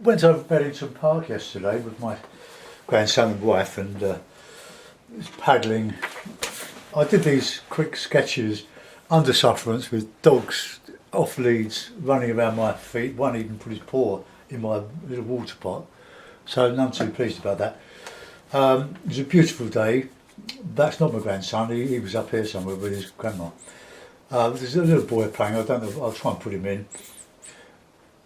Went over Beddington Park yesterday with my grandson and wife and was paddling. I did these quick sketches under sufferance with dogs off leads running around my feet. One even put his paw in my little water pot, so none too pleased about that. It was a beautiful day. That's not my grandson, he was up here somewhere with his grandma. There's a little boy playing, I don't know, I'll try and put him in.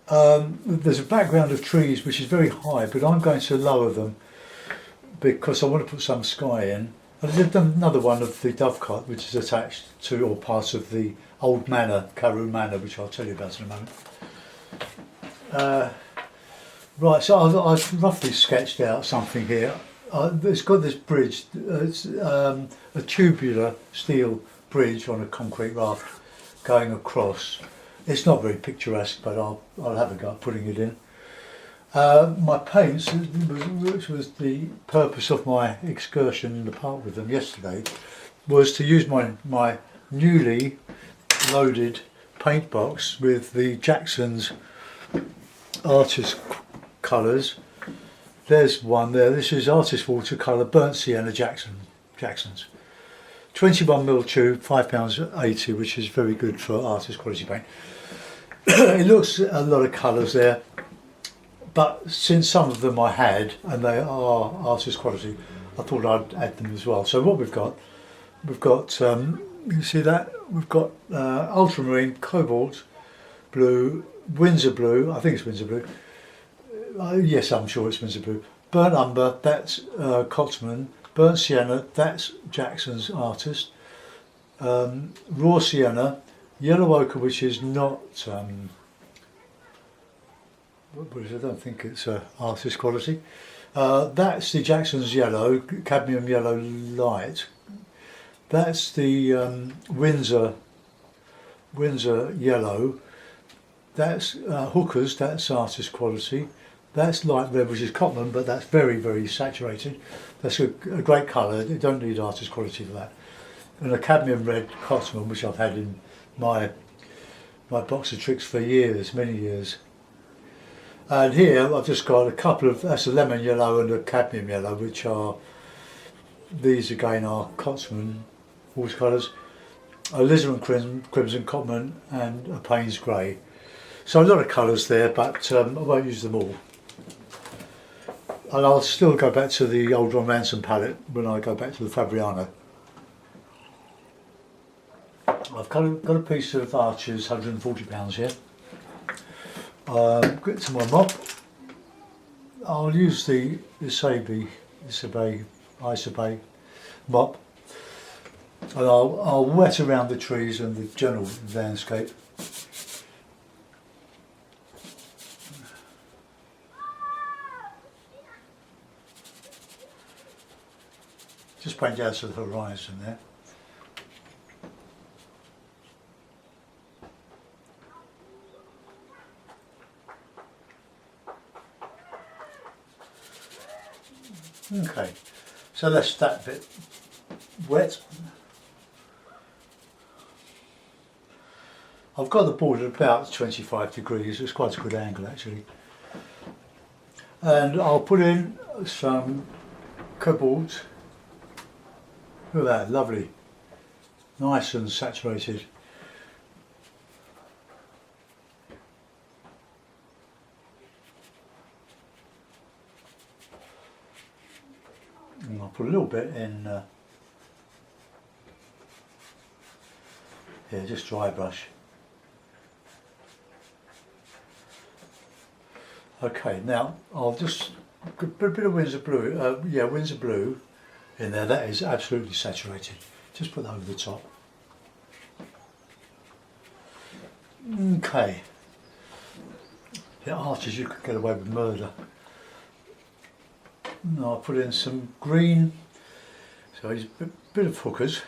There's a background of trees which is very high, but I'm going to lower them because I want to put some sky in. And I've done another one of the dovecot which is attached to, or part of the old manor, Carew Manor, which I'll tell you about in a moment. Right, so I've roughly sketched out something here. It's got this bridge, it's a tubular steel bridge on a concrete raft going across. It's not very picturesque, but I'll have a go at putting it in. My paints, which was the purpose of my excursion in the park with them yesterday, was to use my newly loaded paint box with the Jackson's artist colours. There's one there. This is artist watercolour burnt sienna Jackson's. 21mm tube, £5.80, which is very good for artist quality paint. It looks a lot of colours there, but since some of them I had and they are artist quality, I thought I'd add them as well. So what we've got you see that? We've got ultramarine, cobalt blue, Windsor blue, I think it's Windsor blue. Yes, I'm sure it's Windsor blue. Burnt umber, that's Cotsman. Burnt sienna, that's Jackson's artist. Raw sienna, yellow ochre, which is not, I don't think it's artist quality. That's the Jackson's yellow, cadmium yellow light. That's the Windsor yellow. That's Hooker's, that's artist quality. That's light red, which is Cotman, but that's very, very saturated. That's a great colour. You don't need artist quality for that. And a cadmium red Cotsman, which I've had in my box of tricks for years, many years. And here I've just got a couple of, that's a lemon yellow and a cadmium yellow, which are, these again are Cotsman watercolours, alizarin crimson Cotman, and a Payne's grey. So a lot of colours there, but I won't use them all. And I'll still go back to the old Ron Ransom palette when I go back to the Fabriano. I've got a piece of Archer's £140 here. Get to my mop. I'll use the Isabey mop, and I'll wet around the trees and the general landscape. Just paint out to the horizon there. Okay, so that's that bit wet. I've got the board at about 25 degrees, it's quite a good angle actually. And I'll put in some cobalt. Look at that, lovely, nice and saturated. And I'll put a little bit in here, just dry brush. Okay, now I'll just put a bit of Windsor blue, Windsor blue in there. That is absolutely saturated. Just put that over the top. Okay. Yeah, Archers, you could get away with murder. Now I'll put in some green, so it's a bit of Hookers,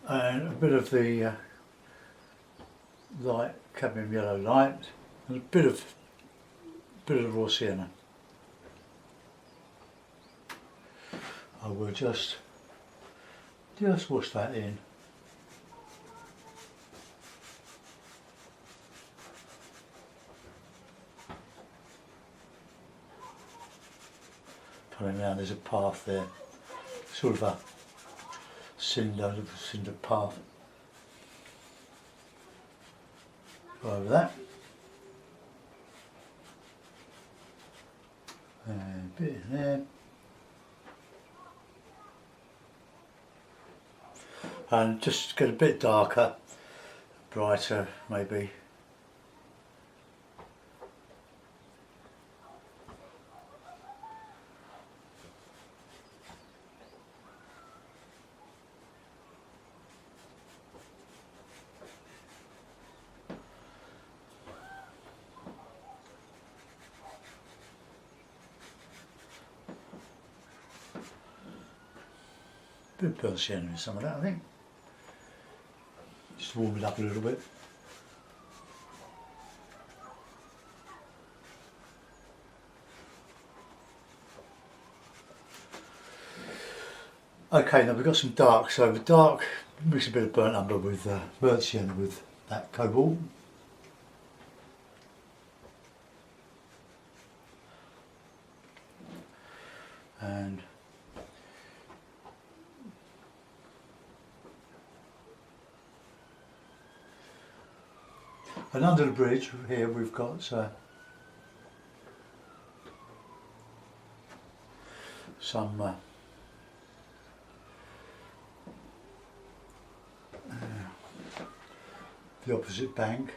and a bit of the light cadmium yellow light, and a bit of raw sienna. I will just wash that in. coming round, there's a path there, sort of a little cinder path. Go over that. And a bit in there. And just get a bit darker, brighter maybe. Bit of pearl sienna in some of that, I think. Just warm it up a little bit. Okay, now we've got some dark. So the dark, mix a bit of burnt umber with burnt sienna with that cobalt. And under the bridge here we've got some the opposite bank.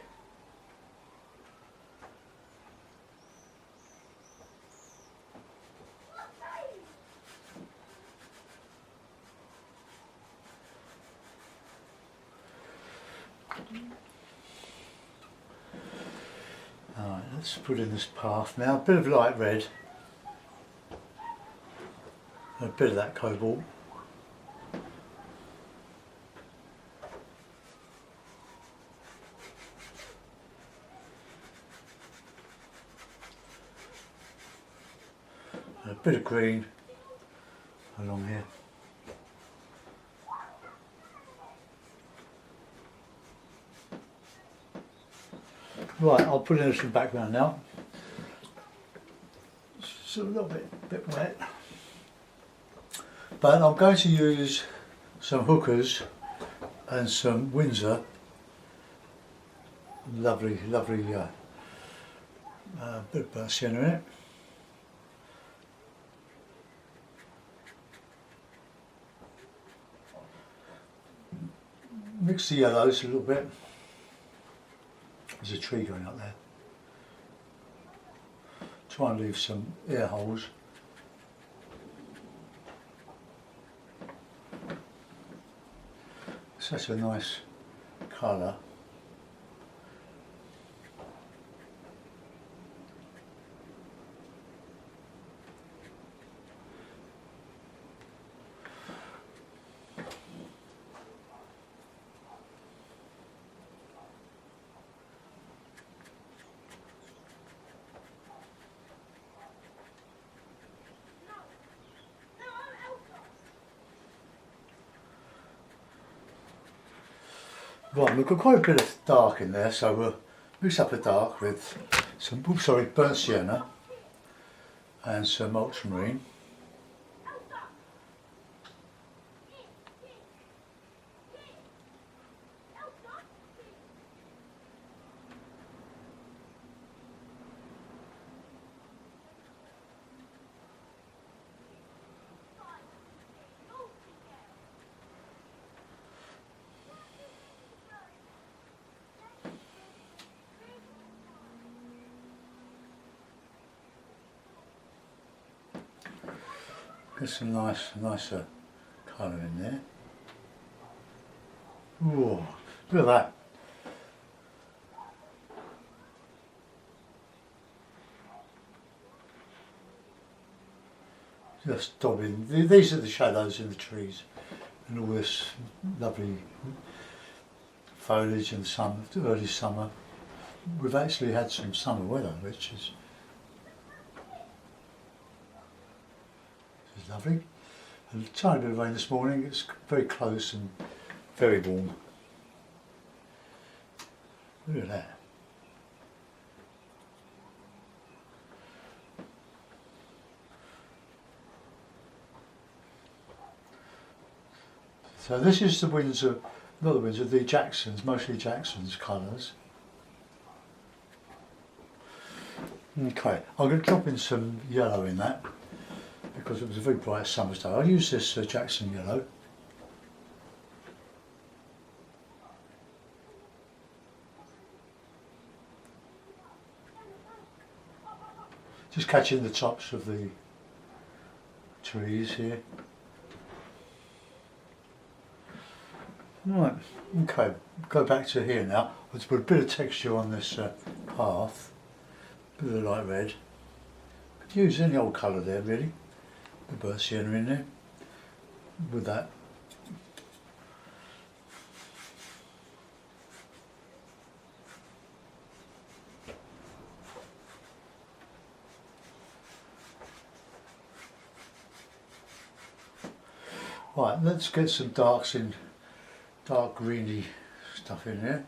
Alright, let's put in this path now. A bit of light red, and a bit of that cobalt. And a bit of green along here. Right, I'll put in some background now. It's a little bit wet. But I'm going to use some hookers and some Windsor. Lovely bit of burnt sienna in it. Mix the yellows a little bit. There's a tree going up there. Try and leave some air holes. Such a nice colour. Right, we've got quite a bit of dark in there, so we'll mix up the dark with some, burnt sienna and some ultramarine. Get some nicer colour in there. Ooh, look at that. Just daubing. These are the shadows in the trees and all this lovely foliage and sun, early summer. We've actually had some summer weather, which is lovely. A tiny bit of rain this morning. It's very close and very warm. Look at that. So this is the Windsor, not the Windsor, the Jacksons, mostly Jackson's colours. Okay, I'm going to drop in some yellow in that because it was a very bright summer's day. I'll use this Jackson yellow. Just catching the tops of the trees here. Right, okay, go back to here now. Let's put a bit of texture on this path, a bit of light red. Could use any old colour there really, the burnt sienna in there, with that. Right, let's get some darks in, dark greeny stuff in there.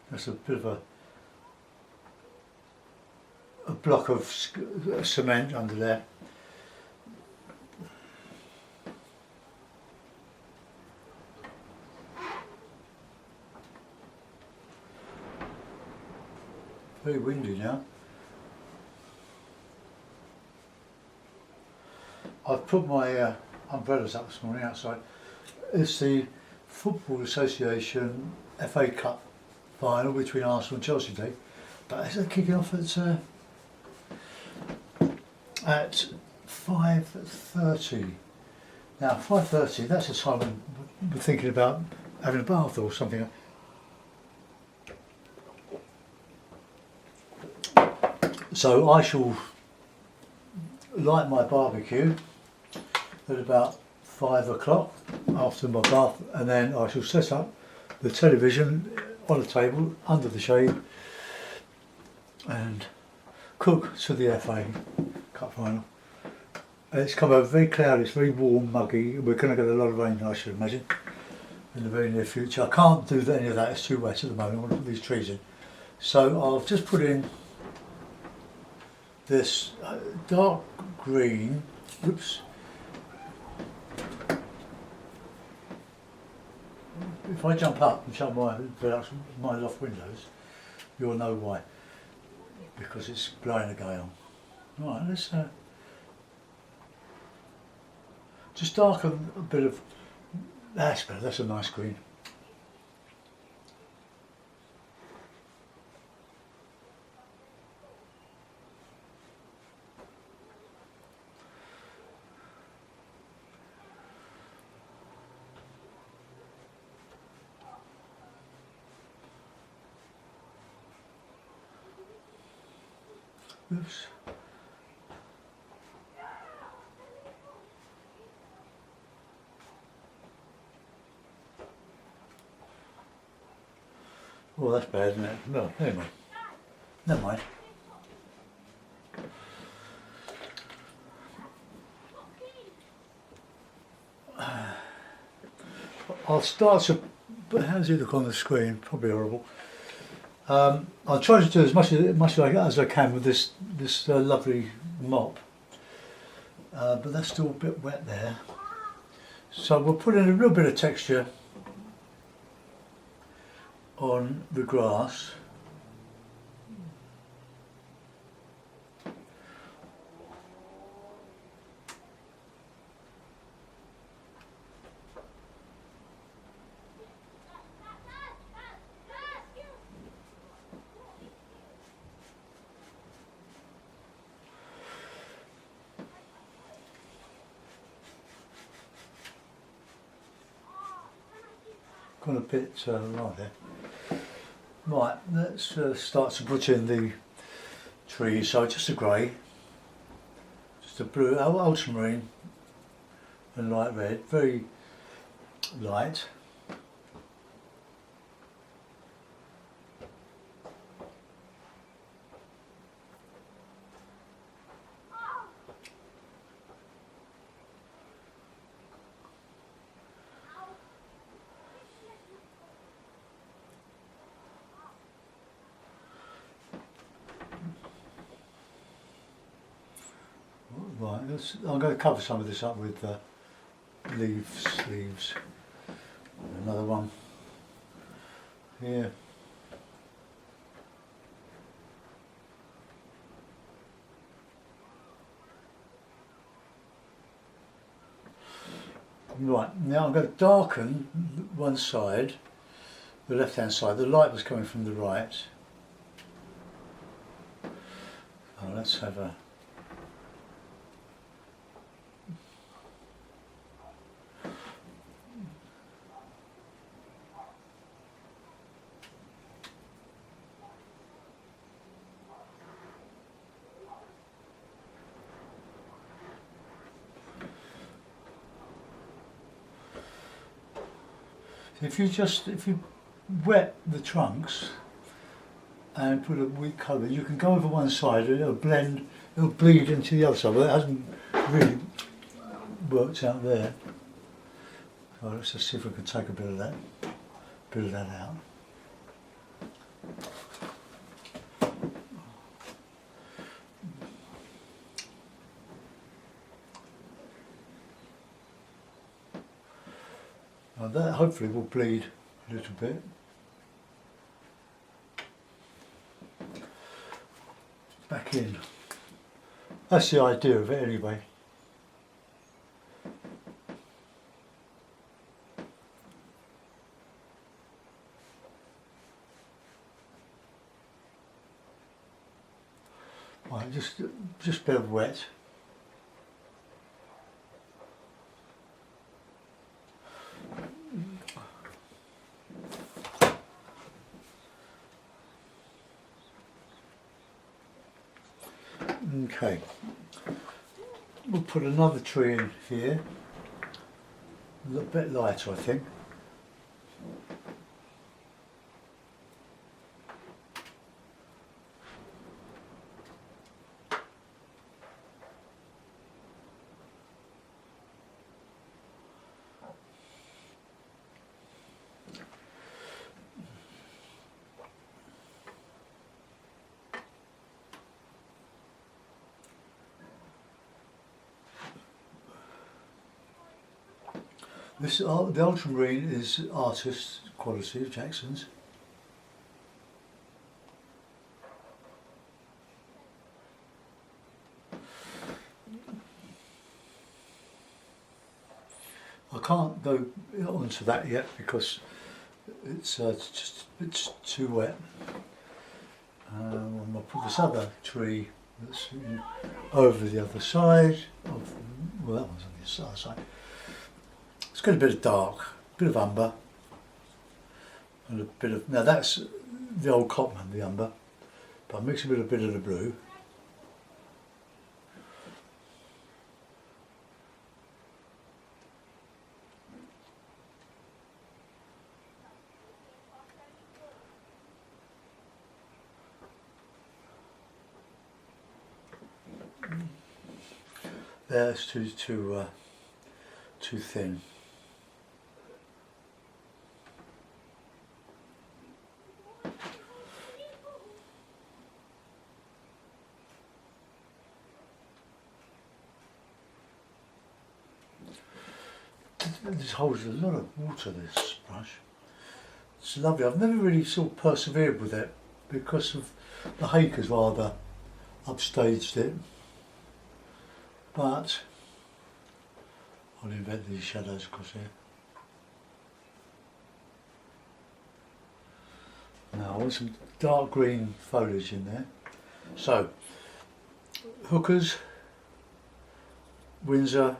There's a bit of a block of cement under there. Very windy now. I've put my umbrellas up this morning outside. It's the Football Association FA Cup final between Arsenal and Chelsea today, but they're kicking off at 5:30. Now 5:30, that's the time we're thinking about having a bath or something. So I shall light my barbecue at about 5 o'clock after my bath, and then I shall set up the television on a table under the shade and cook to the FA Cup final. It's come over very cloudy, it's very warm, muggy. We're going to get a lot of rain, I should imagine, in the very near future. I can't do any of that, it's too wet at the moment. I want to put these trees in. So I'll just put in this dark green, oops. If I jump up and shut my loft windows, you'll know why. Because it's blowing a gale. Right, let's just darken a bit of. That's better. That's a nice green. Oops. Well, that's bad, isn't it? No, anyway, never mind. I'll start to. How does it look on the screen? Probably horrible. I'll try to do as much as I can with this lovely mop, but that's still a bit wet there. So we'll put in a little bit of texture on the grass. Got a bit right there. Right, let's start to put in the trees. So just a grey, just a blue, ultramarine and light red, very light. Right, I'm going to cover some of this up with leaves. Another one here. Right, now I'm going to darken one side, the left hand side. The light was coming from the right. Oh, let's have a if you wet the trunks and put a weak colour, you can go over one side and it'll bleed into the other side. Well, that hasn't really worked out there. So let's just see if we can take a bit of that out. Now that hopefully will bleed a little bit. Back in. That's the idea of it anyway. Right, just a bit of wet. Okay, we'll put another tree in here, a little bit lighter I think. The ultramarine is artist quality of Jackson's. I can't go onto that yet because it's too wet. I'll put this other tree that's over the other side of, well, that one's on the other side. It's got a bit of dark, a bit of umber, and a bit of, now that's the old Cotman, the umber, but I'm mixing with a bit of the blue. That's too thin. This holds a lot of water, this brush. It's lovely. I've never really sort of persevered with it because of the Hakers rather upstaged it. But I'll invent these shadows across here. Now I want some dark green foliage in there. So, hookers, Windsor,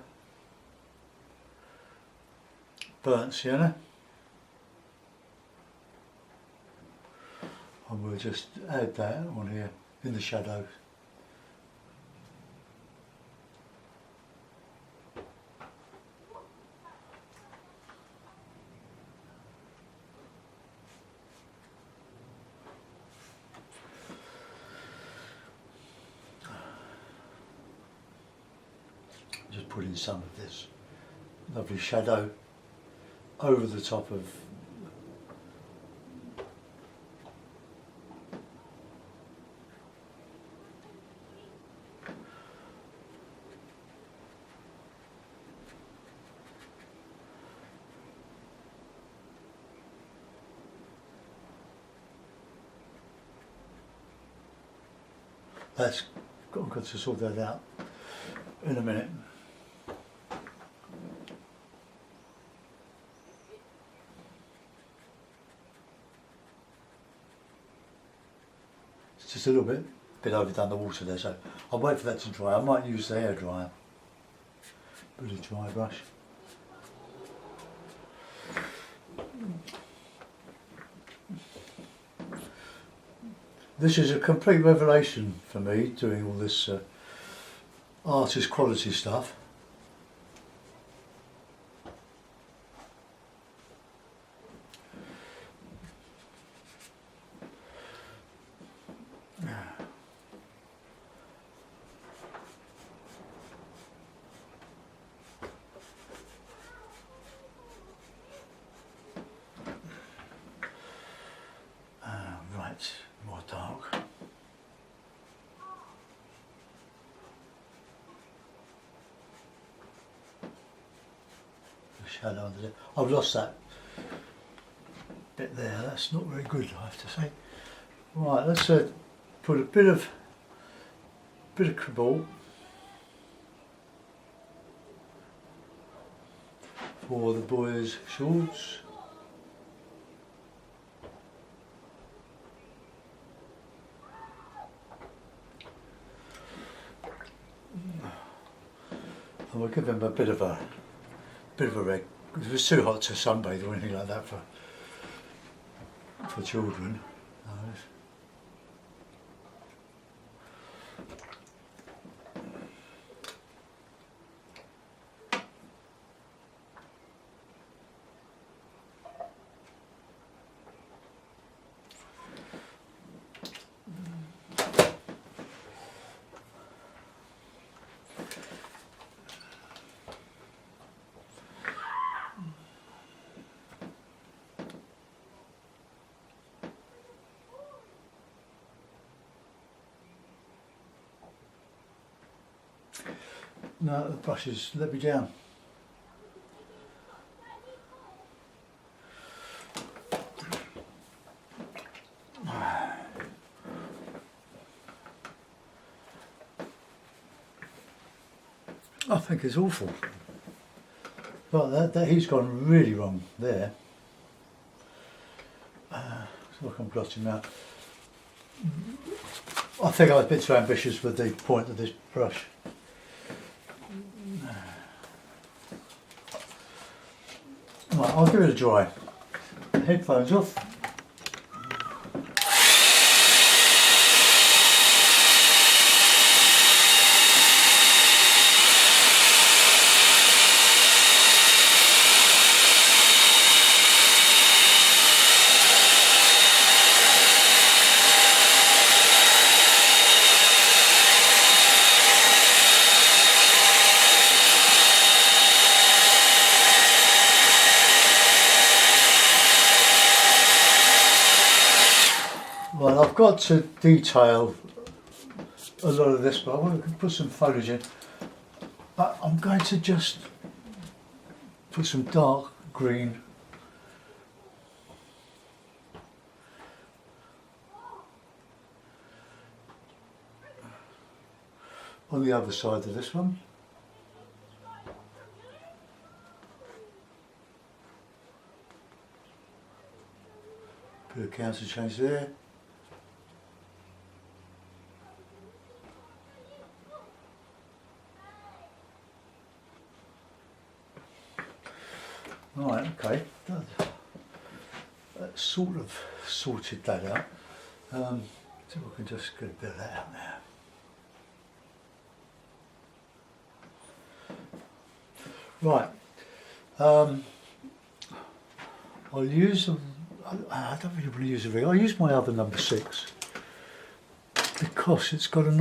burnt sienna, and we'll just add that on here in the shadows. Just put in some of this lovely shadow over the top of That's got to sort that out in a minute. It's just a little bit overdone the water there, so I'll wait for that to dry. I might use the hairdryer. Bit of dry brush. This is a complete revelation for me, doing all this artist quality stuff. Right, more dark. The shadow under there. I've lost that bit there. That's not very good, I have to say. Right, let's put a bit of cobalt for the boys' shorts. And we'll give them a bit of a red. It was too hot to sunbathe or anything like that for children. No, the brush has let me down. I think it's awful. But that he's gone really wrong there. It's like I'm blotting out. I think I was a bit too ambitious with the point of this brush. Right, I'll give it a dry. Headphones off. Well, I've got to detail a lot of this, but I want to put some foliage in. But I'm going to just put some dark green on the other side of this one. Bit of counter change there. Right, okay, that sort of sorted that out. So we can just get a bit of that out there. Right, I'll use I don't really want to use a ring. I'll use my other number 6 because it's got a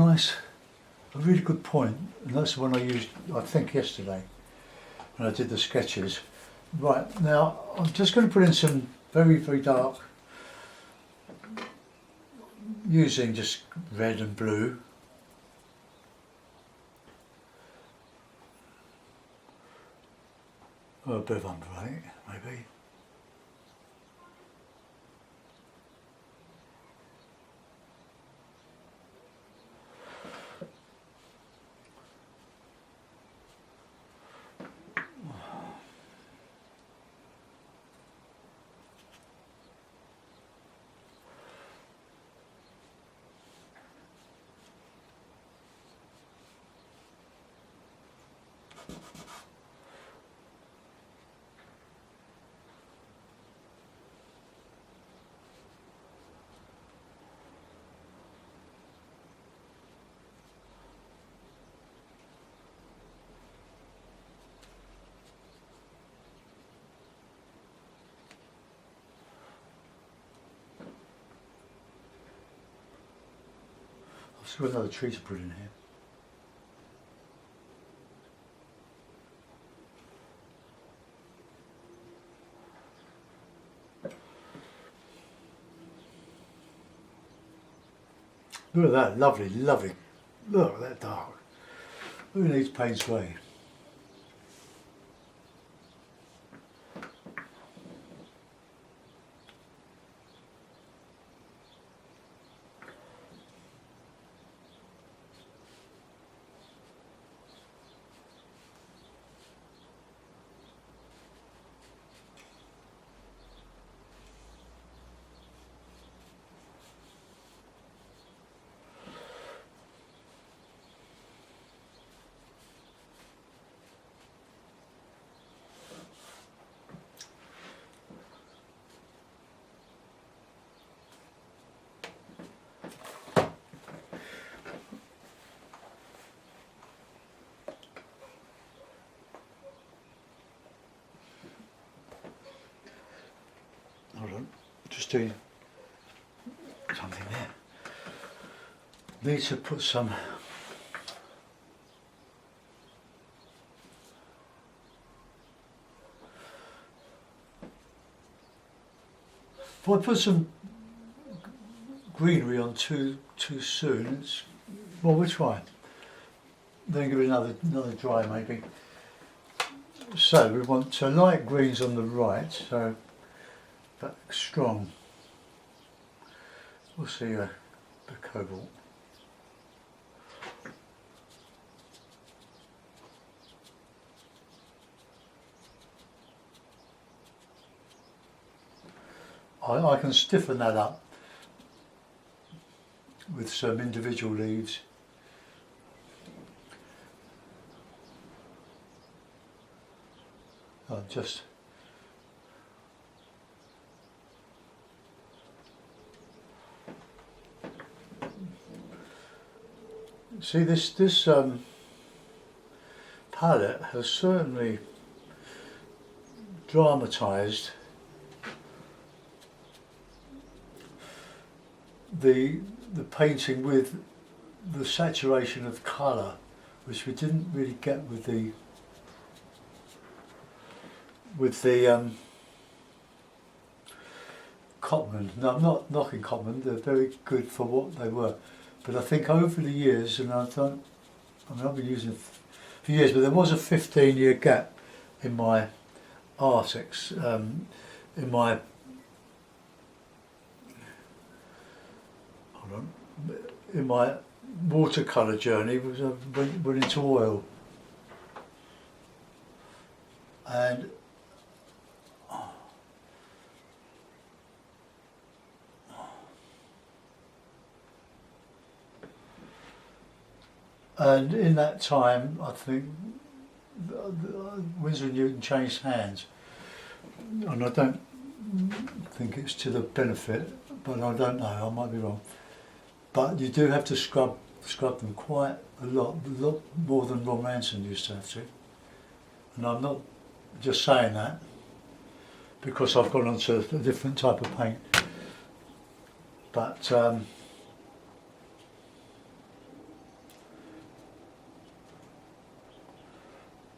really good point, and that's the one I used, I think, yesterday when I did the sketches. Right, now I'm just going to put in some very, very dark, using just red and blue. Or a bit of umber, I think, maybe. Still another tree to put in here. Look at that, lovely, lovely. Look at that dark. Who needs paint grey? Hold on, just doing something there. Need to put some if I put some greenery on too soon, it's well, we'll try. Then give it another dry maybe. So we want light greens on the right, so but strong. We'll see the cobalt. I can stiffen that up with some individual leaves. Just see this palette has certainly dramatised the painting with the saturation of colour, which we didn't really get with the Cotman. Now, I'm not knocking Cotman; they're very good for what they were, but I think over the years, and I've been using it for years, but there was a 15-year gap in my Arctics, in my watercolour journey. Was went into oil, and in that time, I think Winsor & Newton changed hands, and I don't think it's to the benefit, but I don't know, I might be wrong. But you do have to scrub them quite a lot more than Ron Ranson used to have to. And I'm not just saying that because I've gone on to a different type of paint. But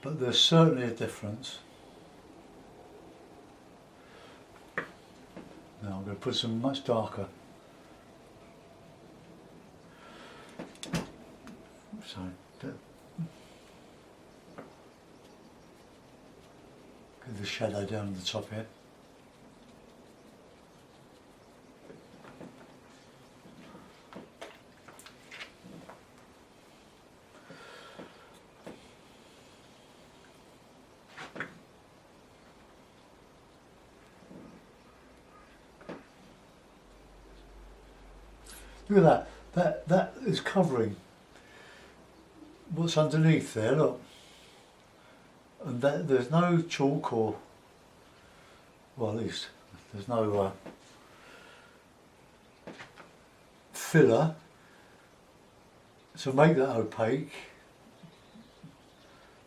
there's certainly a difference. Now I'm going to put some much darker. So give the shadow down at the top here. Look at that. That is covering what's underneath there, look. And there's no chalk or, well, at least there's no filler to make that opaque.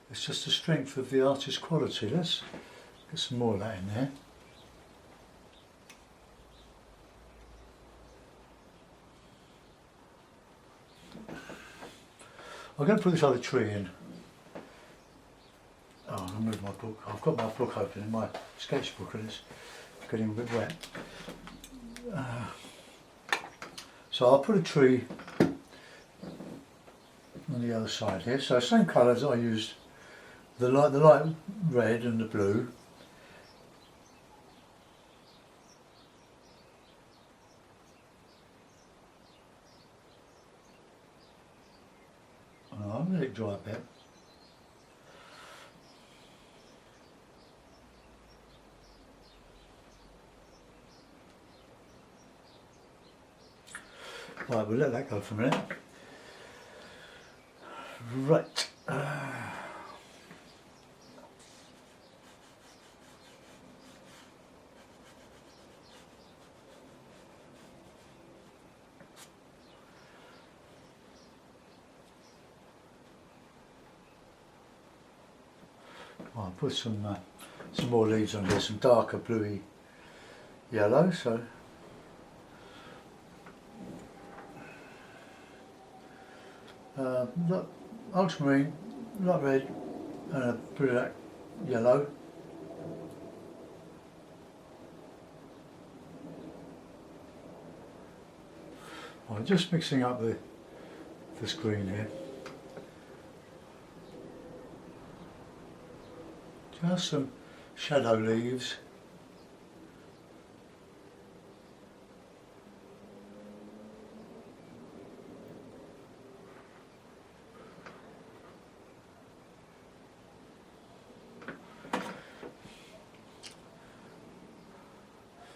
It's just the strength of the artist's quality. Let's get some more of that in there. I'm going to put this other tree in. Oh, I'll move my book. I've got my book open in my sketchbook and it's getting a bit wet. So I'll put a tree on the other side here. So same colours I used, the light red and the blue. I'll let it dry a bit. Right, we'll let that go for a minute. Right. I'll put some more leaves on here, some darker bluey yellow. So ultramarine, light red, and a brilliant yellow. I'm just mixing up the screen here. Just some shadow leaves.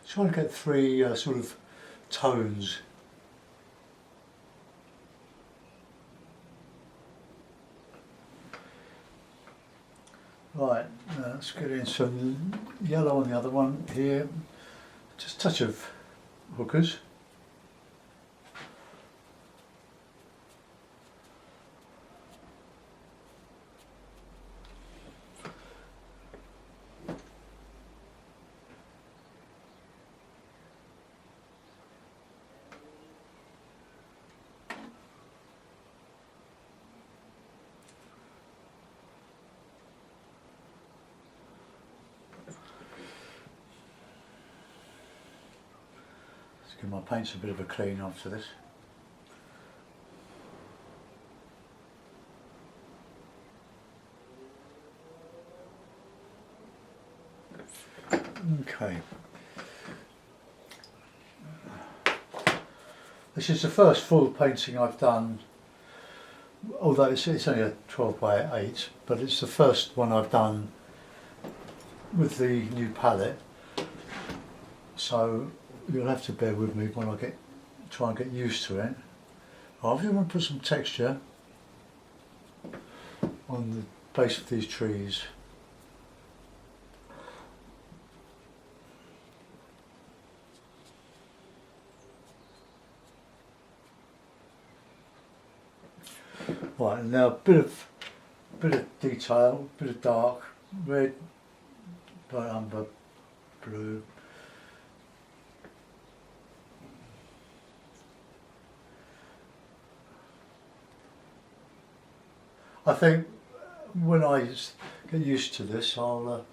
Trying to get three sort of tones. Right, let's get in some yellow on the other one here. Just a touch of hookers. Give my paints a bit of a clean after this. Okay. This is the first full painting I've done, although it's only a 12 by 8, but it's the first one I've done with the new palette. So you'll have to bear with me when I try and get used to it. I really want to put some texture on the base of these trees. Right, and now a bit of detail, a bit of dark red, bright umber, blue. I think when I get used to this, I'll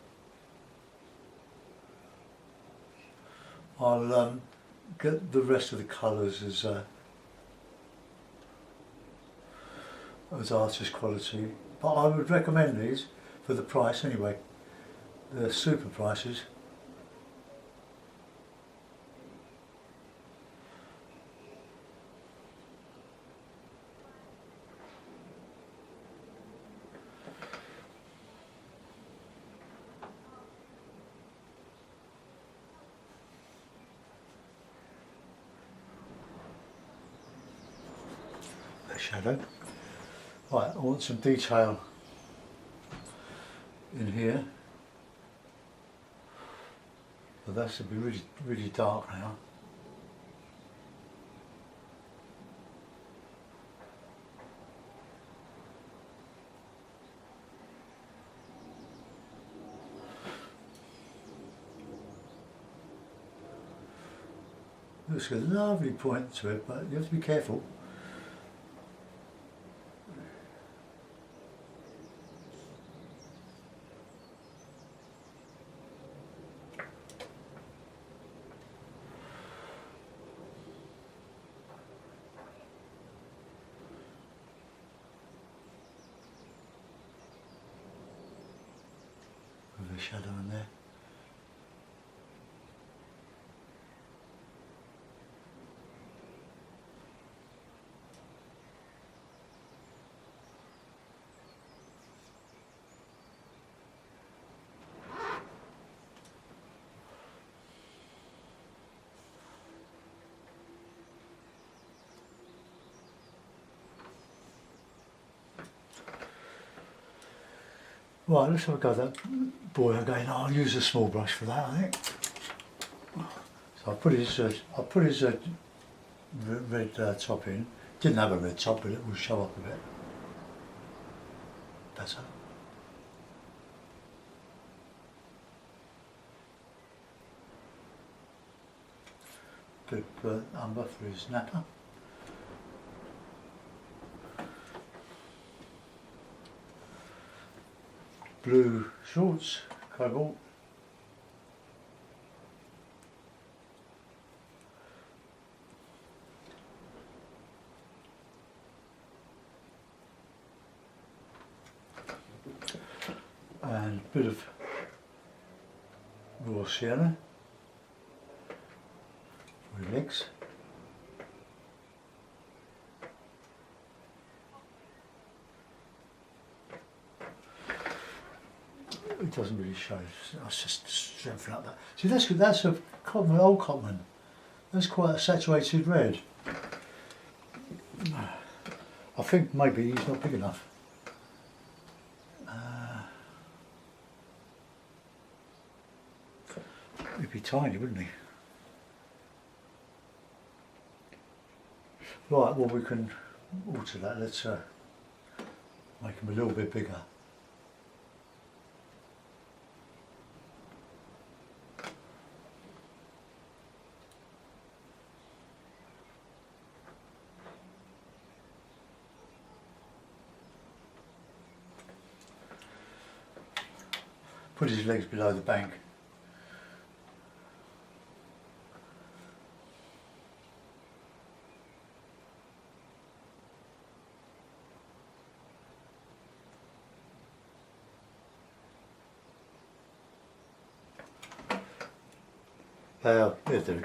get the rest of the colours as artist quality. But I would recommend these for the price anyway. They're super prices. Shadow. Right, I want some detail in here. But that should be really, really dark now. Looks a lovely point to it, but you have to be careful. of a shadow in there. Right, let's have a go at that boy again. I'll use a small brush for that, I think. So I put his red top in. Didn't have a red top, but it will show up a bit better. Bit of umber for his napper. Blue shorts, cobalt. And a bit of raw sienna for his legs. It doesn't really show. I just strengthen up that. See, that's a common old Cotman. That's quite a saturated red. I think maybe he's not big enough. He'd be tiny, wouldn't he? Right, well we can alter that. Let's make him a little bit bigger. Put his legs below the bank. There do.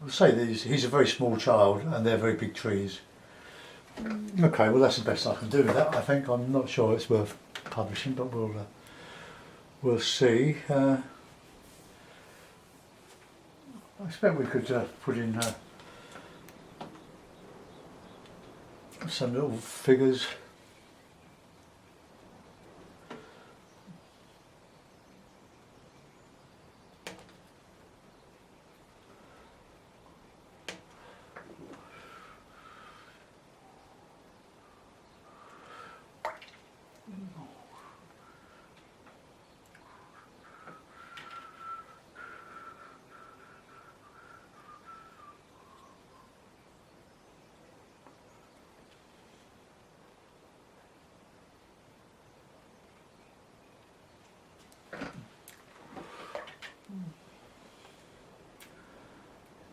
I'll say that he's a very small child and they're very big trees. Okay, well that's the best I can do with that. I think I'm not sure it's worth publishing, but we'll see. I expect we could put in some little figures.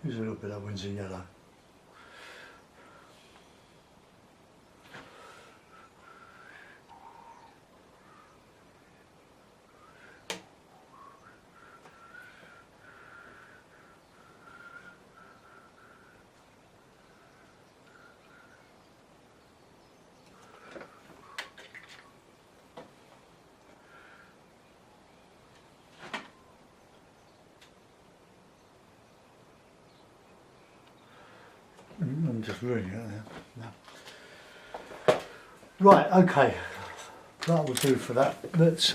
Use a little bit of Windsor yellow. I'm just ruining it there. No. Right, okay, that will do for that. Let's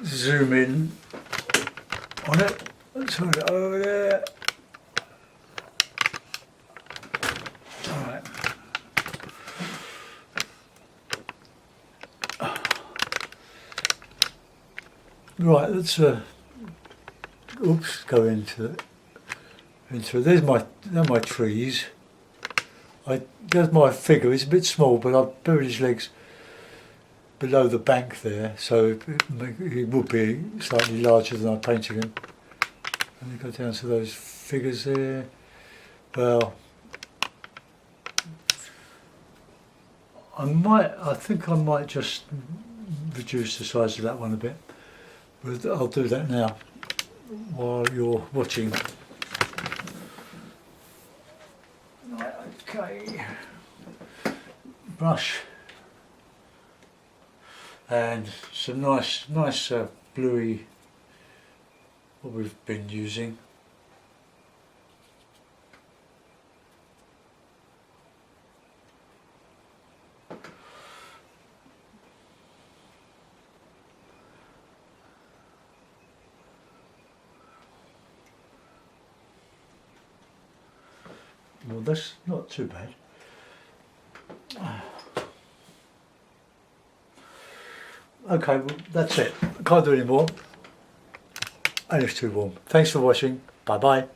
zoom in on it. Let's hold it over there. Alright. Right, let's go into it. They're my trees. There's my figure. It's a bit small, but I've buried his legs below the bank there, so he would be slightly larger than I painted him. And you go down to those figures there. Well, I think I might just reduce the size of that one a bit. But I'll do that now while you're watching. Right, okay. Brush. And some nice bluey, what we've been using. Well, that's not too bad. Okay, well, that's it. Can't do any more. And it's too warm. Thanks for watching. Bye bye.